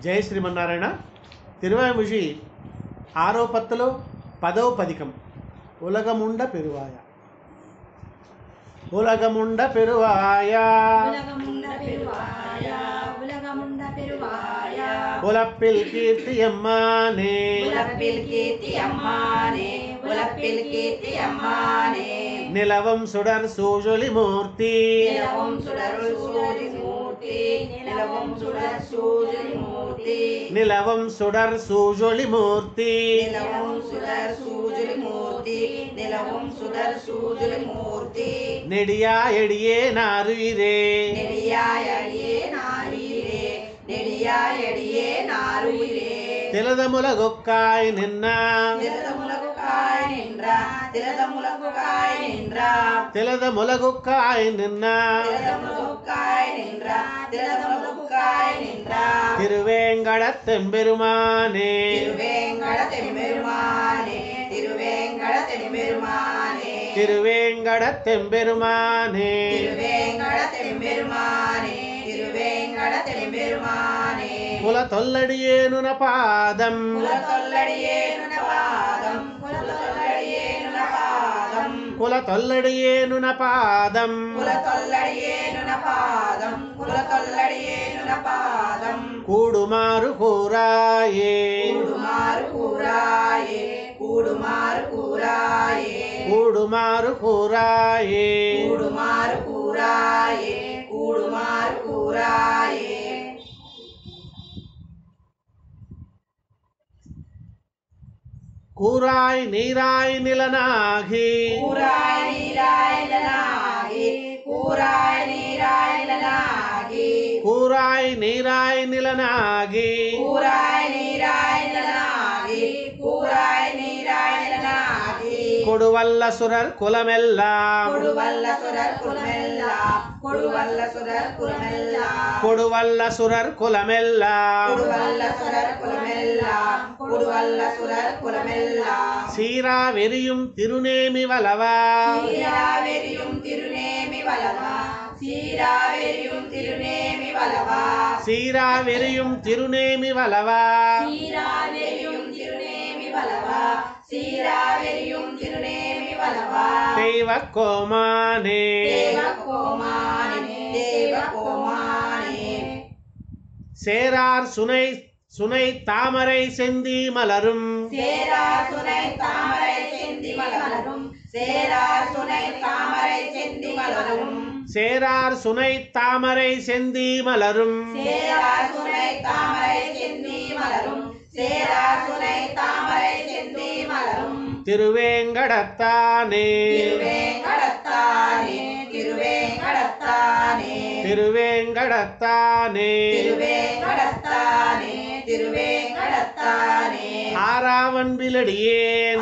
జయ శ్రీమన్నారాయణ. తిరువాయిముషి ఆరో పత్తులో 10వ పదికం. ఉలగముండ పెరువాయ. ఉలగముండ పెరువాయ உலப்பில் கீர்த்தி அம்மானே நிலவும் சுடர் சூழலி மூர்த்தி நிலவும் சுடர் சூழலி மூர்த்தி நெடியாயடியே நாருயிரே திலதமுலகுக்காய் நின்ற திருவேங்கடத்தெம்பெருமானே குல தொல்லடியேனுன பாதம் கூடுமாறு கூறாயே கூறாய் நீராய் நிலனாகி கொடுவல்ல சுரர் குலமெல்லாம் சீரா வெறியும் திருநேமி வலவா தெய்வக்கோமானே சேரார் சுனை தாமரை செந்தி மலரும் திருவேங்கடத்தானே ஆராவன் பிலடியேன்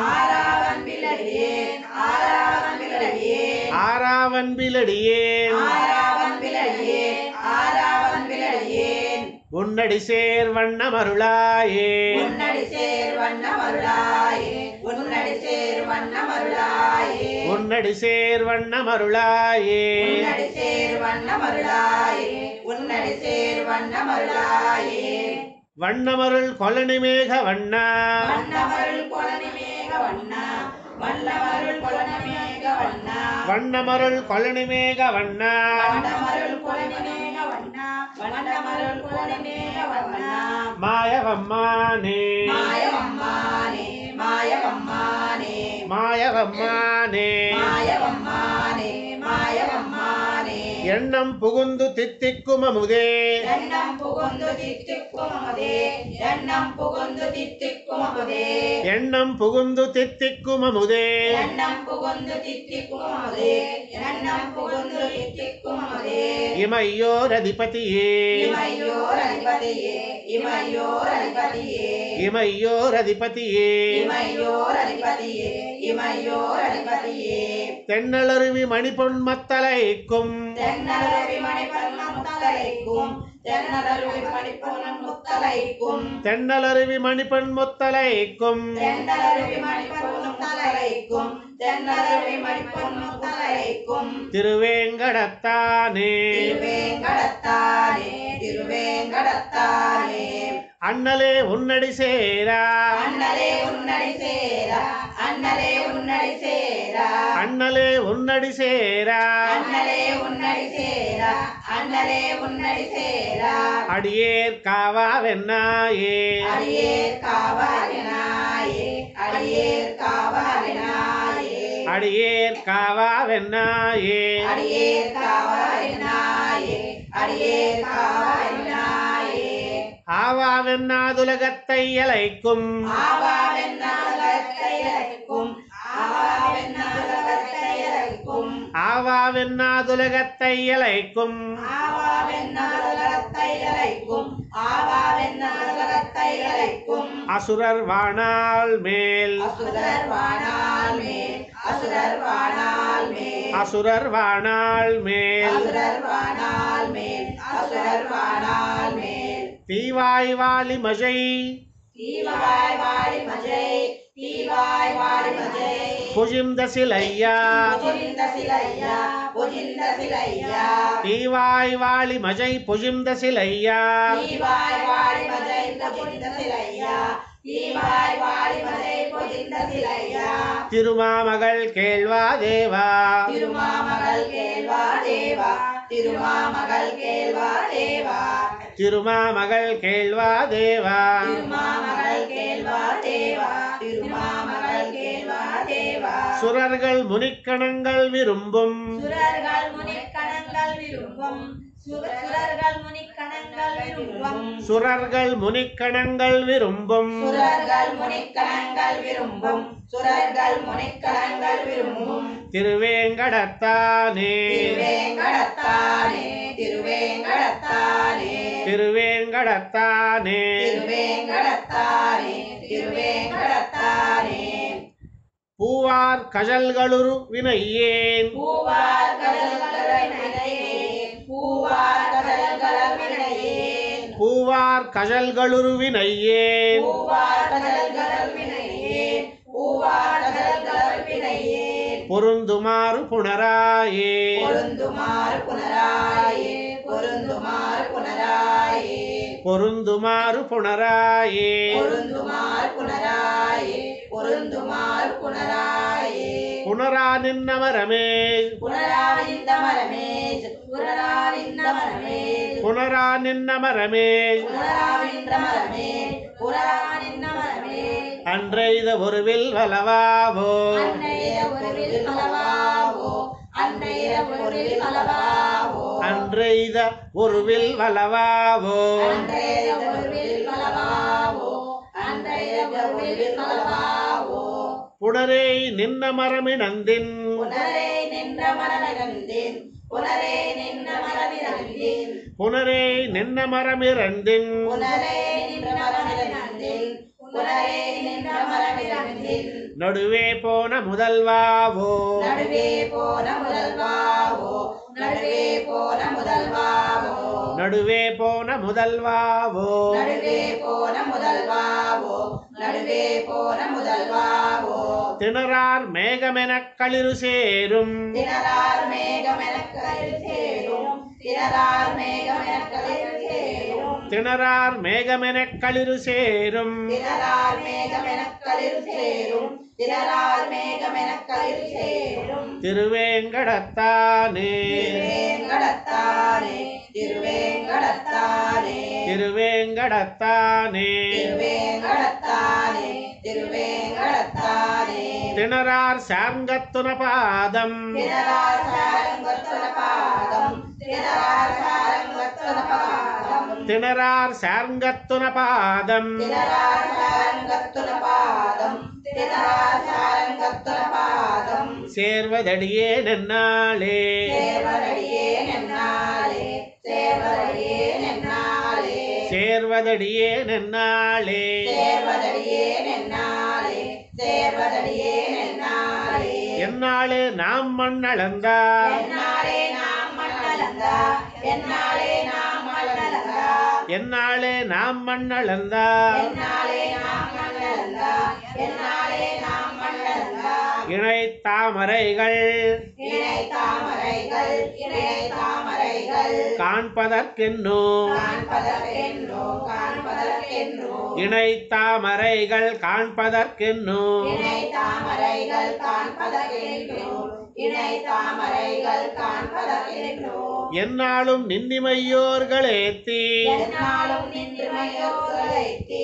உன்னடி சேர் வண்ணமருளாயே வண்ணமருள் கொலனி மேக வண்ணா மாயவம்மானே எண்ணம் புகுந்து தித்திக்கும் அமுதே இமையோர் அதிபதியே தென்னலருவி மணிப்பொன் மத்தலைக்கும் திருவேங்கடத்தானே அண்ணலே உன்னடி சேரா அண்ணலே உன்னடி சேரா அண்ணலே உன்னடி சேரா அண்ணலே உன்னடி சேரா அண்ணலே உன்னடி சேரா அண்ணலே உன்னடி சேரா அடியேர் காவாவென்னாயே அடியேர் காவாரினாயே அடியேர் காவாரினாயே அடியேர் காவாவென்னாயே அடியேர் காவாரினாயே அடியேர் காவாரினாயே ஆவாவென்னாதுலகத்தை அலைக்கும் ஆவாவென்னாலகத்தை அழைக்கும் ஆவாவென்னாலகத்தை அழைக்கும் ஆவாவென்னாதுலகத்தை அலைக்கும் ஆவாவென்னாலகத்தை அழைக்கும் ஆவாவென்னாலகத்தை அழைக்கும் அசுரர் வாணாள் மேல் அசுரர் வாணாள் மேல் அசுரர் வாணாள் மேல் அசுரர் வாணாள் மேல் அசுரர் வாணாள் மேல் அசுரர் வாணாள் மேல் தீவாய் வாலி மஜை தீவாய் வாடி மஜை தீவாய் வாடி மஜை புஜிந்த சிலையா புஜிந்த சிலையா புஜிந்த சிலையா தீவாய் வாலி மஜை புஜிந்த சிலையா தீவாய் வாடி மஜை புஜிந்த சிலையா தீவாய் வாடி மஜை புஜிந்த சிலையா திருமாமகள் கேள்வா தேவா திருமாமகள் கேள்வா தேவா திருமாமகள் கேள்வா தேவா திருமாமகள் கேள்வா தேவா திருமாமகள் கேள்வா தேவா திருமாமகள் கேள்வா தேவா சுரர்கள் முனிக்கணங்கள் விரும்பும் சுரர்கள் முனிக்கணங்கள் விரும்பும் சுரர்கள் முனிக்கணங்கள் விரும்பும் சுரர்கள் முனிக்கணங்கள் விரும்பும் சுரர்கள் முனிக்கணங்கள் விரும்பும் சுரர்கள் முனிக்கணங்கள் விரும்பும் திருவேங்கடத்தானே திருவேங்கடத்தானே திருவேங்கடத்தானே திருவேங்கடத்தானே திருவேங்கடத்தானே திருவேங்கடத்தானே பூவார் கஜல்களுரு வினையேன் பூவார் கடல்களையேன் பூவார் கடல்களையேன் பூவார் கஜல்களுரு வினையேன் பூவார் கடல்களையேன் பூவார் கடல்களையேன் பொருந்துமாறு புனராயே பொருந்துமாறு புனராயே பொருந்துமாறு புனராயே பொருந்துமாறு புனராயே பொருந்துமாறு புனராயே பொருந்துமாறு புனராயே புனரா நின்னமரமே புனராவிந்த மரமேஜ் புனராவிந்த மரமேஜ் புனரா நின்னமரமே புனராவிந்த மரமேஜ் புனராவிந்த மரமேஜ் அன்றைத ஒருவில் வலவாவோ அன்றைய ஒருவில் பலவாவோ அன்றைய ஒருவில் பலவாவோ அன்றைத ஒருவில் வலவாவோ அன்றைய ஒருவில் பலவாவோ அன்றைய ஒருவில் பலவாவோ புனரே நின்ன மரமினந்தின் புனரே நின்ற மரமிறந்தேன் புனரே நின்ற மரமிறந்தேன் புனரே நின்ன மரமிரந்தின் புனரே நின்ற மரமிறந்தேன் புனரே நின்ற மரமிறந்தேன் நடுவே போன முதல்வாவோ நடுவே போன முதல்வாவோ நடுவே போன முதல்வாவோ நடுவே போன முதல்வாவோ நடுவே போன முதல்வாவோ நடுவே போன முதல்வாவோ திணறார் மேகமெனக் களிறு சேரும் திணறார் மேகமெனக்களில் சேரும் திணறார் மேகமெனக்களில் சேரும் திணறார் மேகமெனக் களிறு சேரும் திணறார் மேகமெனக்களில் சேரும் திணறார் மேகமெனக்களில் சேரும் திருவேங்கடத்தானே திருவேங்கடத்தானே திருவேங்கடத்தானே திருவேங்கடத்தானே திருவேங்கடத்தானே திருவேங்கடத்தானே திணறார் சார்ங்கத்துன பாதம் திணறார் சாரங்கத்துன பாதம் திணறார் சாரங்கத்துன பாதம் திணறார் சார்ங்கத்துன பாதம் திணறார் சாரங்கத்துன பாதம் திணறார் சாரங்கத்துன பாதம் சேர்வதடியே நன்னாளே சேர்வரடியே நன்னாளே சேர்வரடியே நன்னாளே சேர்வதடியே நன்னாளே சேர்வதடியே நன்னாளே சேர்வதடியே நன்னாளே என்னாளே நாம் மண்ணளந்தார் என்னாளே நாம் மண்ணளந்தா என்னாளே நாம் மண்ணளந்தா என்னாளே நாம் மண்ணளந்தார் என்னாளே நாம் மண்ணளந்தா என்னாளே நாம் மண்ணளந்தா இணை தாமரைகள் இணை தாமரைகள் இணை தாமரைகள் காண்பதற்கென்னோ காண்பதற்கென்னோ காண்பதற்கென்னோ காண்பதற்கென்றோ இணை தாமரைகள் காண்பதற்கென்னோ இணை தாமரைகள் காண்பதற்கென்றோ இணை தாமரைகள் காண்பதற்கென்றோ என்னாலும் நின்னிமையோர்களேத்தி என்னாலும் நின்றுமையோர்களைத்தே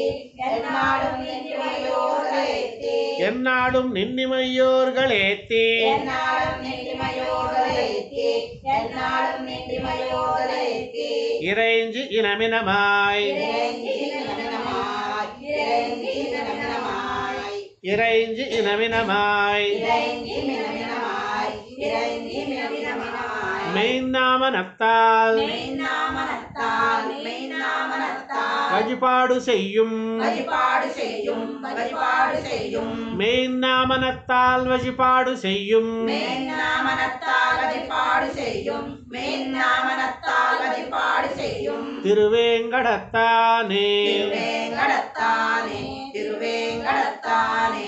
என்னாலும் நின்றுமையோர்களைத்தே என்னாலும் நின்னிமையோர்களேத்தி என்னாலும் நின்றுமையோர்களைத்தே என்னாலும் நின்றுமையோர்களைத்தே இறைஞ்சி இனமினமாய் இறைஞ்சி இனமினமாய் இறைஞ்சி இனமினமாய் இறைஞ்சி இனமினமாய் இறைஞ்சி இனமினமாய் இறைஞ்சி இனமினமாய் மெய்நாமனத்தால் மெய்நாமனத்தால் மெய்நாமனத்தால் வழிபாடு செய்யும் வழிபாடு செய்யும் வழிபாடு செய்யும் மெய்நாமனத்தால் வழிபாடு செய்யும் மெய்நாமனத்தால் வழிபாடு செய்யும் மெய்நாமனத்தால் வழிபாடு செய்யும் திருவேங்கடத்தானே திருவேங்கடத்தானே திருவேங்கடத்தானே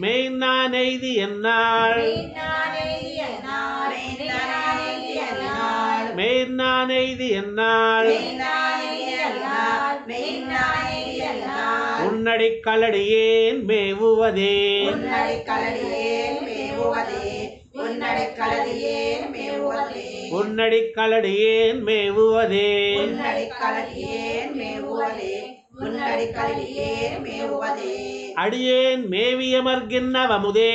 மெய்நானெய்தி என்னாள் மெய்நானெய்தி என்னாள் மெய்நானெய்தி என்னாள் மெய்நானெய்தி என்னாள் மெய்நானெய்தி என்னாள் மெய்நானெய்தி என்னாள் உன்னடிக் கலடியேன் மேவுவதே உன்னடை கலடியேன் மேவுவதே உன்னடை கலடியேன் மேவுவதே உன்னடிக் கலடியேன் மேவுவதே உன்னடை கலடியேன் மேவுவதே உன்னடை கலடியேன் மேவுவதே அடியேன் மேவியமர்கின்னவமுதே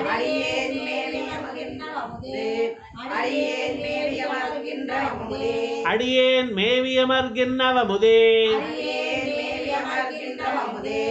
அடியேன் மேவிய மகிழ்ந்த அமுதே அடியேன் மேவிய மகிழ்ந்த அமுதே அடியேன் மேவியமர்கின்னவமுதே அடியேன் மேவிய மகிழ்ந்த அமுதே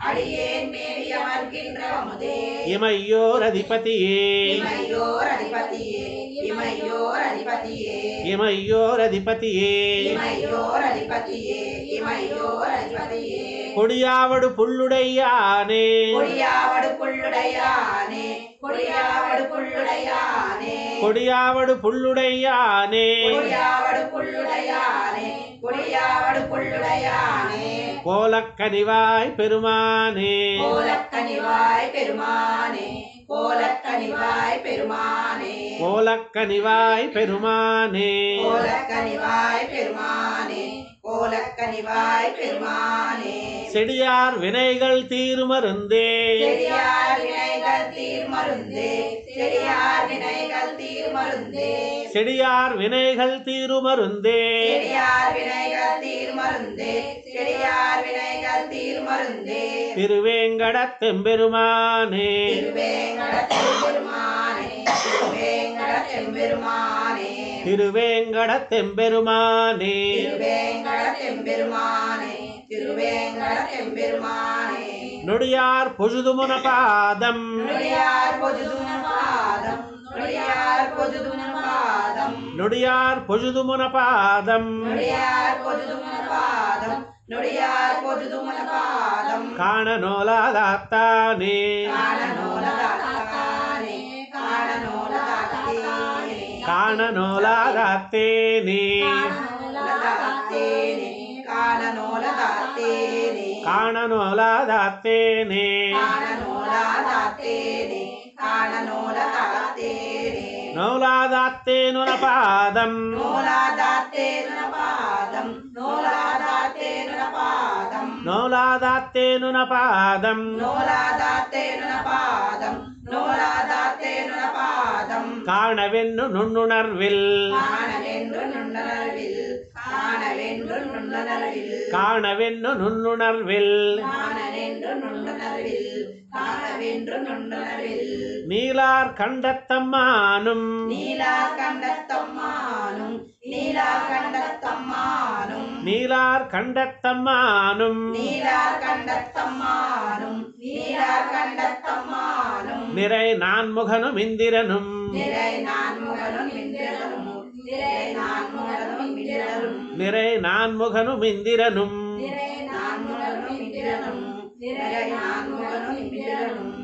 அடியேன் மேவிய மகிழ்ந்த அமுதே இமையோர் அதிபதியே இமையோர் அதிபதியே இமையோர் அதிபதியே இமையோர் அதிபதியே இமையோர் அதிபதியே இமையோர் அதிபதியே கொடியாவடு புல்லுடையானே கொடியாவடு புல்லுடையானே கொடியாவடு புல்லுடையானே கொடியாவடு புல்லுடையானே கொடியாவடு புல்லுடையானே கொடியாவடு புல்லுடையானே கோலக்கனிவாய் பெருமானே கோலக்கனிவாய் பெருமானே கோலக்கனிவாய் பெருமானே கோலக்கனிவாய் பெருமானே கோலக்கனிவாய் பெருமானே கோலக்கனிவாய் பெருமானே செடியார் வினைகள் தீருமருந்தே செடியார் வினைகள் தீர்மருந்தே செடியார் வினைகள் தீர்மருந்தே செடியார் வினைகள் தீருமருந்தே செடியார் வினைகள் தீர்மருந்தே செடியார் வினைகள் தீர்மருந்தே திருவேங்கடத் தெம்பெருமானே திருவேங்கடத் பெருமானே திருவேங்கடத் பெருமானே திருவேங்கடத் தெம்பெருமானே திருவேங்கடத் பெருமானே திருவேங்கடத் பெருமானே நொடியார் பொழுதுமுன பாதம் நொடியார் பொதுதுன பாதம் நொடியார் பொதுதுன பாதம் நொடியார் பொழுதுமுன பாதம் நொடியார் பொதுதுன பாதம் நொடியார் பொதுதுன பாதம் காணநோலாதாத்தானே காணநோலதாத்தானே காணநோலதாத்தானே காணநோலாதாத்தேனே காணநோலதாத்தேனே காணநோலதாத்தேனே காணநோலாதாத்தேனே காணநோலதாத்தேனே காணநோலதாத்தேனே நோலாதாத்தேனுன பாதம் நோலாதாத்தேனுன பாதம் நோலாதாத்தேனுன பாதம் நோலாதாத்தேனுன பாதம் நோலாதாத்தேனுன பாதம் நோலாதாத்தேனுன பாதம் காணவென்னு நுண்ணுணர்வில் காணவென்று நுண்ணனர்வில் காணவென்று நுண்ணனர்வில் காணவென்னு நுண்ணுணர்வில் காணவென்று நுண்ணனர்வில் காணவென்று நுண்ணனர்வில் நீலார் கண்டத்தம்மானும் நீலா கண்டத்தம்மானும் நீலா கண்டத்தம்மானும் நீலார் கண்டத்தம்மானும் நீலா கண்டத்தம்மானும் நீலா கண்டத்தம்மானும் நிறை நான்முகனும் இந்திரனும் நிறை நான்முகனும் இந்திரனும் நிறை நான்முகனும் இந்திரனும் நிறை நான்முகனும் இந்திரனும் நிறை நான்முகனும் இந்திரனும் நிறை நான்முகனும் இந்திரனும்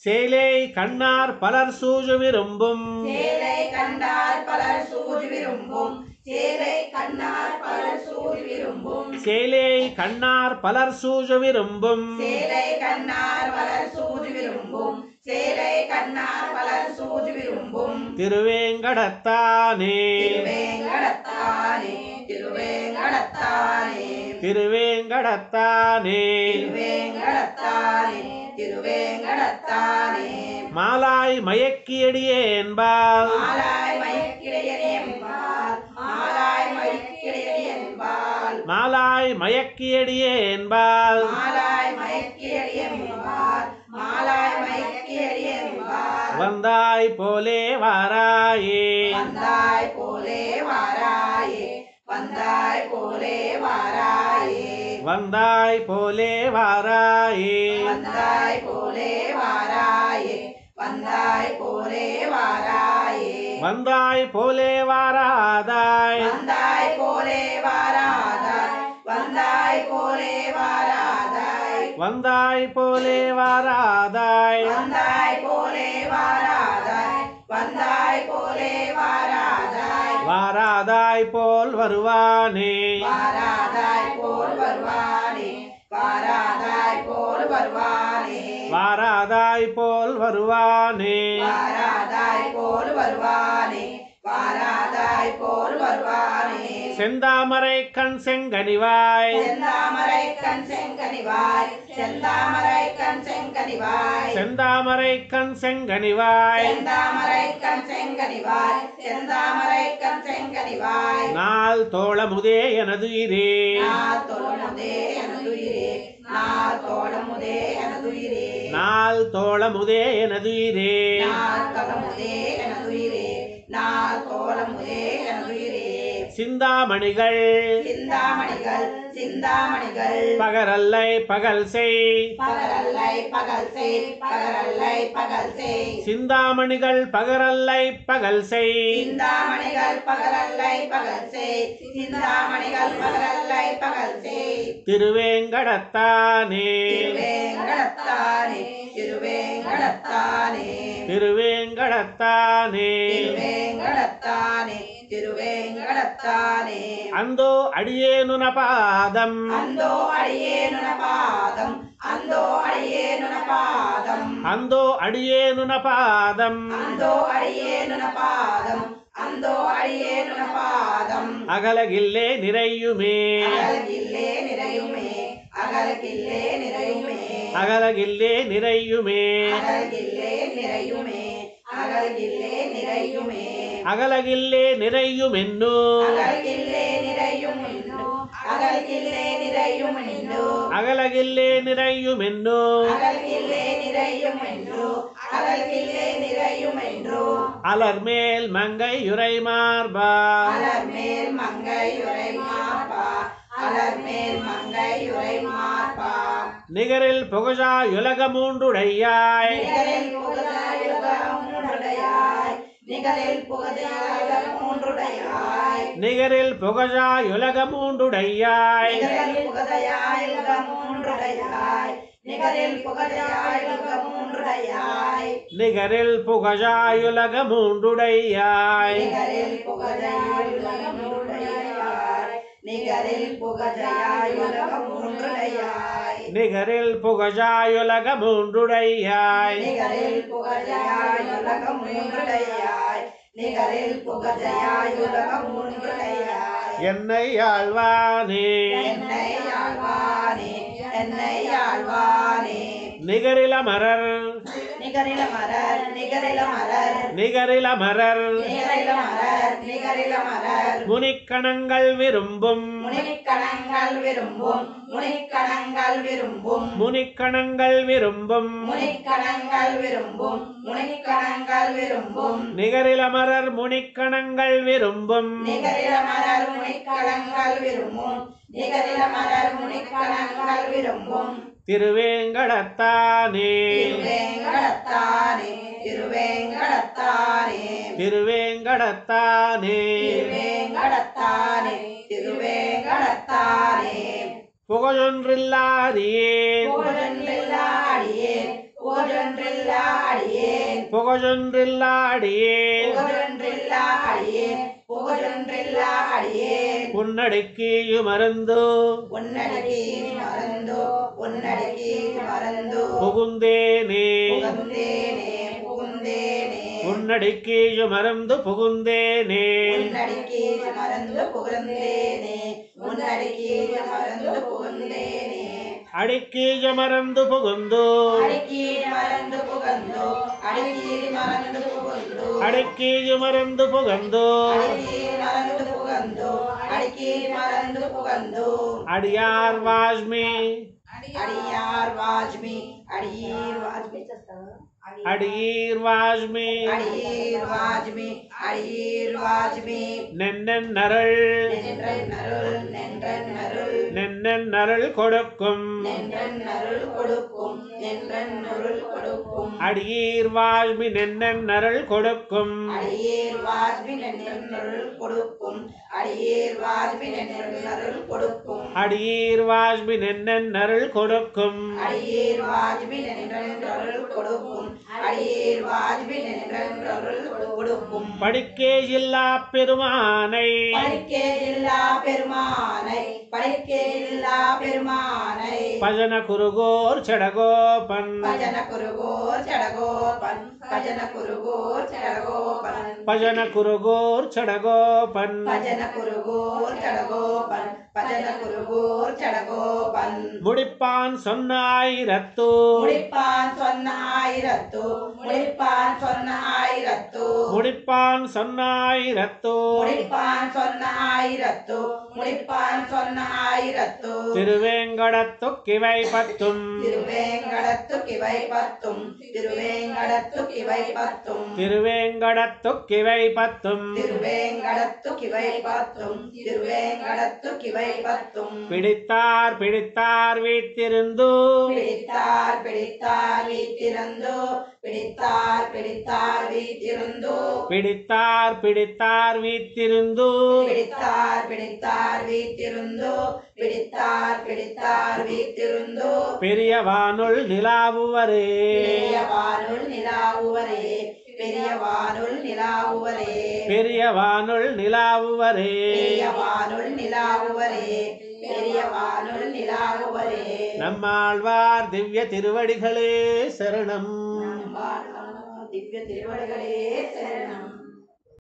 சேலை கண்ணார் பலர் சூழு விரும்பும் சேலை கண்டார் பலர் சூழ் விரும்பும் சேலை கண்ணார் பலர் சூழ் விரும்பும் சேலை கண்ணார் பலர் சூழு விரும்பும் சேலை கண்ணார் பலர் சூழ் விரும்பும் சேலை கண்ணார் பலர் சூழ் விரும்பும் திருவேங்கடத்தானே திருவேங்கடத்தானே திருவேங்கடத்தானே திருவேங்கடத்தானே திருவேங்கடத்தானே திருவேங்கடத்தானே மாலாய் மயக்கியடியே என்பால் மாலாய் மயக்கிடையடி என்பால் மாலாய் மயக்கிடையடி என்பால் மாலாய் மயக்கியடியே என்பால் மாலாய் மயக்கியடி என்பால் மாலாய் மயக்கியடி என்பால் வந்தாய் போலே வாராயே வந்தாய் போலே வாராயே வந்தாய் போலே வாராயே வந்தாய் போலே வாராயே வந்தாய் போலே வாராயே வந்தாய் போலே வாராயே வந்தாய் போலே வாராதாய் வந்தாய் போலே வாராதாய் வந்தாய் போலே வாராதாய் வந்தாய் போலே வாராதாய் வந்தாய் போலே வாராதாய் வந்தாய் போலே வாராதாய் வாராதாய் போல் வருவானே வாராதாய் போல் வருவானே வாராதாய் போல் வருவானே வாராதாய் போல் வருவானே வாராதாய் போல் வருவானே வாராதாய் போல் வருவானே செந்தாமரை கண் செங்கனிவாய் செந்தாமரை கண் செங்கனிவாய் செந்தாமரை கண் செங்கனிவாய் செந்தாமரை கண் செங்கனிவாய் செந்தாமரை கண் செங்கனிவாய் செந்தாமரை கண் செங்கனிவாய் நாள் தோளமுதே எனதுயிரே நாள் தோளமுதே எனதுயிரே நாள் தோளமுதே எனதுயிரே நாள் தோளமுதே எனதுயிரே நாள் தோளமுதே எனதுயிரே நாள் தோளமுதே எனதுயிரே சிந்தாமணிகள் சிந்தாமணிகள் சிந்தாமணிகள் பகரல்லை பகல் செய் பகரல்லை பகல் செய் பகரல்லை பகல் செய் சிந்தாமணிகள் பகரல்லை பகல் செய் சிந்தாமணிகள் பகரல்லை பகல் செய் சிந்தாமணிகள் பகரல்லை பகல் செய் திருவேங்கடத்தானே திருவேங்கடத்தானே திருவேங்கடத்தானே திருவேங்கடத்தானே திருவேங்கடத்தானே திருவேங்கடத்தானே அந்தோ அடியேனுன பாதம் அந்தோ அடியேனுன பாதம் அந்தோ அடியேனுன பாதம் அந்தோ அடியேனுன பாதம் அந்தோ அடியேனுன பாதம் அந்தோ அடியேனுன பாதம் அகலகில்லே நிறையுமே அகலகில்லே நிறையுமே அகலகில்லே நிறையுமே அகலகில்லே நிறையுமே அகலகில்லே நிறையுமே அகலகில்லே நிறையுமே அகலகில்லே நிறையுமென்னு அகலகில்லே நிறையுமென்னு அகலகில்லே நிறையுமென்னு அகலகில்லே நிறையுமென்னு அகலகில்லே நிறையுமென்று அகலகில்லே நிறையுமென்று அலர்மேல் மங்கையுரை மார்பா அலர்மேல் மங்கையுரை மார்பா அலர்மேல் மங்கையுரை மார்பா நிகரில் புகழாயுலக மூன்றுடையாய் நிகரில் புகழாயுலக மூன்றுடையாய் நிகரில் புகழாயுலக மூன்றுடையாய் நிகரில் புகழாயுலக மூன்றுடையாய் நிகரில் புகழாயுலக மூன்றுடையாய் நிகரில் புகழாயுலக மூன்றுடையாய் நிகரில் புகழாயுலக மூன்றுடையாய் நிகரில் புகழாயுலக மூன்றுடையாய் நிகரில் புகழாயுலக மூன்றுடையாய் நிகரில் புகழாயுலக மூன்றுடையாய் நிகரில் புகழாயுலக மூன்றுடையாய் நிகரில் புகழாயுலக மூன்றுடையாய் என்னை ஆழ்வானே என்னை ஆழ்வானே என்னை ஆழ்வானே நிகரிலமரர் நிகரிலமரர் நிகரிலமரர் நிகரிலமரர் நிகரிலமரர் நிகரிலமரர் முனிக்கணங்கள் விரும்பும் முனிக்கணங்கள் விரும்பும் முனிக்கணங்கள் விரும்பும் முனிக்கணங்கள் விரும்பும் முனிக்கணங்கள் விரும்பும் முனிக்கணங்கள் விரும்பும் நிகரிலமரர் முனிக்கணங்கள் விரும்பும் நிகரிலமரர் முனிக்கணங்கள் விரும்பும் நிகரிலமரர் முனிக்கணங்கள் விரும்பும் திருவேங்கடத்தானே திருவேங்கடத்தானே திருவேங்கடத்தானே திருவேங்கடத்தானே திருவேங்கடத்தானே திருவேங்கடத்தானே புகழொன்றில்லாதியேன் புகழொன்றில்லாடியேன் புகழொன்றில்லாடியேன் புகழொன்றில்லாடியேன் புகழொன்றில்லாடியேன் புகழொன்றில்லாடியேன் புன்னடிக்கியுமருந்து உன்னடிக்கு மறந்தோ உன்னடிக்கு மறந்தோ புகுந்தேனே புகந்தேனே உன்னடிக்கீழு மறந்து புகுந்தேனே உன்னடிக்கீழ் மறந்து புகுந்தேனே உன்னடிக்கீழ் மறந்து புகுந்தேனே அடிக்கீழு மறந்து புகுந்து அடிக்கீழ் மறந்து புகுந்தோ அடிக்கீழ் மறந்து புகுந்தோ அடிக்கீழு மறந்து புகுந்து அடிக்கீழ் மறந்து புகுந்தோ அடிக்கீழ் மறந்து புகுந்தோ அடியார் வாஜ்மி அடியார் வாஜ்மி அடியீர் வாஜ்மி அடியீர் வாஜ்மி அடியீர் வாஜ்மி அடியீர் வாஜ்மி நென்னன் நரள் நென்றன் அருள் நென்றன் அருள் நென்னன் நரள் கொடுக்கும் நென்றன் அருள் கொடுக்கும் நென்றன் அருள் கொடுக்கும் அடியீர் வாஜ்மி நென்னன் நரள் கொடுக்கும் அடியீர் வாஜ்மி நென்றன் அருள் கொடுக்கும் அடியீர் வாஜ்மி நென்றன் அருள் கொடுக்கும் அடியீர் வாஜ்மி நென்னன் நரள் கொடுக்கும் அடியீர் வாஜ்மி நென்றன் அருள் கொடுக்கும் அடியீர் வாஜ்மி நென்றன் அருள் கொடுக்கும் படிக்கே இல்லா பெருமானை படிக்கே இல்லா பெருமானை படிக்கே இல்லா பெருமானை பஜன குருகோர் சடகோபன் பஜன குருகோர் சடகோபன் பஜன குருகோர் சடகோபன் பஜன குருகோர் சடகோபன் பஜன குருகோர் சடகோபன் பஜன குருகோர் சடகோபன் முடிப்பான் சொன்னாயிரத்து முடிப்பான் சொன்ன ஆயிரத்து முடிப்பான் சொன்ன ஆயிரத்து முடிப்பான் சொன்னாயிரத்து முடிப்பான் சொன்ன ஆயிரத்து முடிப்பான் சொன்ன ஆயிரத்து திருவேங்கடத்து கிவை பத்தும் திருவேங்கடத்து கிவை பத்தும் திருவேங்கடத்து கிவை பத்தும் திருவேங்கடத்து கிவை பத்தும் திருவேங்கடத்து கிவை பத்தும் திருவேங்கடத்து கிவை பத்தும் பிடித்தார் பிடித்தார் வீத்திருந்து பிடித்தார் பிடித்தார் வீத்திருந்தோ பிடித்தார் பிடித்தார் வீத்திருந்தோ பிடித்தார் பிடித்தார் வீத்திருந்து பிடித்தார் பிடித்தார் வீத்திருந்தோ பிடித்தார் பிடித்தார் வீத்திருந்தோ பெரியவானுள் நிலாவுவரே பெரியவானுள் நிலாவுவரே பெரியவானுள் நிலாவுவரே பெரியவானுள் நிலாவுவரே பெரியவானுள் நிலாவுவரே பெரியவானுள் நிலாவுவரே நம்மாழ்வார் திவ்ய திருவடிகளே சரணம் திவ்ய திருவடிகளே சரணம்.